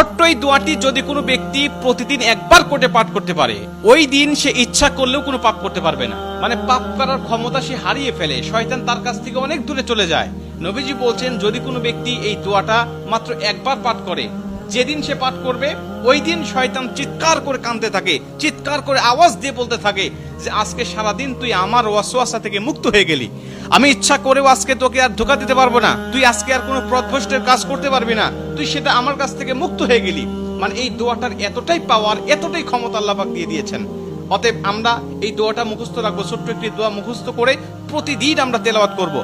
ছোট্ট এই দোয়াটি যদি কোনো ব্যক্তি প্রতিদিন একবার করে পাঠ করতে পারে, ওই দিন সে ইচ্ছা করলেও কোনো পাপ করতে পারবে না। মানে পাপ করার ক্ষমতা সে হারিয়ে ফেলে, শয়তান তার কাছ থেকে অনেক দূরে চলে যায়। নবীজি বলছেন, যদি কোনো ব্যক্তি এই দোয়াটা মাত্র একবার পাঠ করে, যেদিন সে পাঠ করবে ওই দিন শয়তান চিৎকার করে কাঁদতে থাকে, চিৎকার করে আওয়াজ দিয়ে বলতে থাকে যে আজকে সারাদিন তুই আমার ওয়াসওয়াসা থেকে মুক্ত হয়ে গেলি, আমি ইচ্ছা করেও আজকে তোকে আর ধোঁকা দিতে পারবো না, তুই আজকে আর কোনো পথভ্রষ্টের কাজ করতে পারবি না, তুই সেটা আমার কাছ থেকে মুক্ত হয়ে গেলি। মানে এই দোয়াটার এতটাই পাওয়ার, এতটাই ক্ষমতা আল্লাহ পাক দিয়ে দিয়েছেন। অতএব আমরা এই দোয়াটা মুখস্থ রাখবো, ছোট্ট একটি দোয়া মুখস্থ করে প্রতিদিন আমরা তেলাওয়াত করব।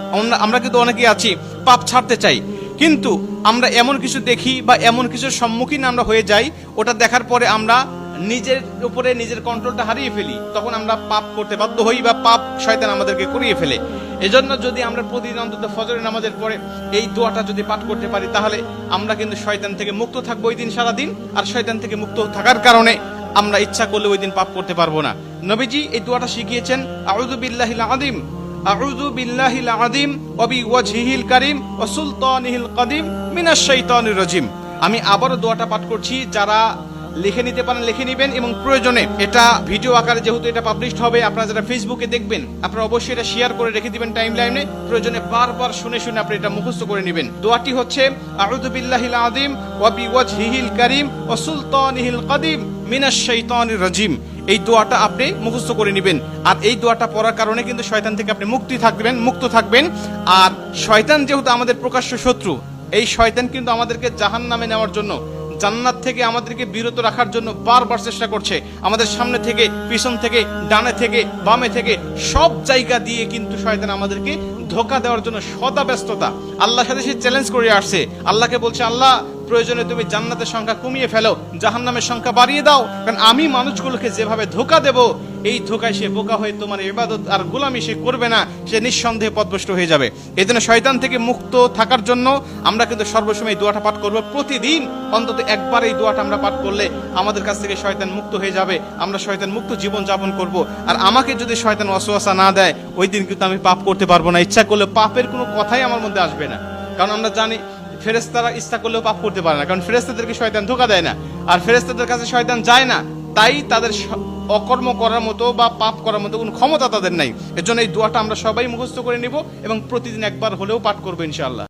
আমরা কিন্তু অনেকেই আছি পাপ ছাড়তে চাই, কিন্তু আমরা এমন কিছু দেখি বা এমন কিছুর সম্মুখীন আমরা হয়ে যাই, ওটা দেখার পরে আমরা নিজের উপরে নিজের কন্ট্রোলটা হারিয়ে ফেলি, তখন আমরা পাপ করতে বাধ্য হই বা পাপ শয়তান আমাদেরকে করিয়ে ফেলে। এজন্য যদি আমরা প্রতিদিন অন্তত ফজরের নামাজের পরে এই দোয়াটা যদি পাঠ করতে পারি, তাহলে আমরা কিন্তু শয়তান থেকে মুক্ত থাকবো ওই দিন সারাদিন। আর শয়তান থেকে মুক্ত থাকার কারণে আমরা ইচ্ছা করলে ওই দিন পাপ করতে পারবো না। নবীজি এই দোয়াটা শিখিয়েছেন, আউযু বিল্লাহিল আযীম, আউযু বিল্লাহিল আযীম ওয়া বিওয়াজহিল কারীম ওয়া সুলতানিহিল কাদিম মিনাশ শাইতানির রাজিম। আমি আবারও দোয়াটা পাঠ করছি, যারা লিখে নিতে পারেন লিখে নেবেন, এবং প্রয়োজনে এটা ভিডিও আকারে যেহেতু এটা পাবলিশড হবে, আপনারা যারা ফেসবুকে দেখবেন আপনারা অবশ্যই এটা শেয়ার করে রেখে দিবেন টাইমলাইনে, প্রয়োজনে বারবার শুনে শুনে আপনি এটা মুখস্থ করে নেবেন। দোয়াটি হচ্ছে, আউযু বিল্লাহিল আযীম ওয়া বিওয়াজহিল কারীম ওয়া সুলতানিহিল কাদিম মিনাশ শাইতানির রাজিম। এই দোয়াটা আপনি মুখস্থ করে নেবেন, আর এই দোয়াটা পড়ার কারণে কিন্তু শয়তান থেকে আপনি মুক্ত থাকবেন। আর শয়তান যেহেতু আমাদের প্রকাশ্য শত্রু, এই শয়তান কিন্তু আমাদেরকে জাহান্নামে নেওয়ার জন্য, জান্নাত থেকে আমাদেরকে বিরত রাখার জন্য বারবার চেষ্টা করছে। আমাদের সামনে থেকে, পিছন থেকে, ডানে থেকে, বামে থেকে, সব জায়গা দিয়ে কিন্তু শয়তান আমাদেরকে ধোঁকা দেওয়ার জন্য সদা ব্যস্ততা। আল্লাহর সাথে সে চ্যালেঞ্জ করে আসছে, আল্লাহকে বলছে, আল্লাহ প্রয়োজনে তুমি জান্নাতের সংখ্যা কমিয়ে ফেলো, জাহান্নামের সংখ্যা বাড়িয়ে দাও, কারণ আমি মানুষগুলোকে যেভাবে ধোঁকা দেব, এই ধোঁকায় সে বোকা হয়ে তোমার ইবাদত আর গোলামি সে করবে না, সে নিঃসন্দেহে পথভ্রষ্ট হয়ে যাবে। এই জন্য শয়তান থেকে মুক্ত থাকার জন্য আমরা কিন্তু সর্বসময় এই দোয়াটা পাঠ করবো। প্রতিদিন অন্তত একবার এই দোয়াটা আমরা পাঠ করলে আমাদের কাছ থেকে শয়তান মুক্ত হয়ে যাবে, আমরা শয়তান মুক্ত জীবন যাপন করব। আর আমাকে যদি শয়তান ওয়াসওয়াসা না দেয়, ওই দিন কিন্তু আমি পাপ করতে পারবো না, ইচ্ছা করলে পাপের কোনো কথাই আমার মধ্যে আসবে না। কারণ আমরা জানি ফেরেশতারা ইচ্ছা করলেও পাপ করতে পারে না, কারণ ফেরেশতাদেরকে শয়তান ধোঁকা দেয় না, আর ফেরেশতাদের কাছে শয়তান যায় না, তাই তাদের অকর্ম করার মতো বা পাপ করার মতো কোনো ক্ষমতা তাদের নাই। এর জন্য এই দোয়াটা আমরা সবাই মুখস্থ করে নিব এবং প্রতিদিন একবার হলেও পাঠ করবো ইনশাআল্লাহ।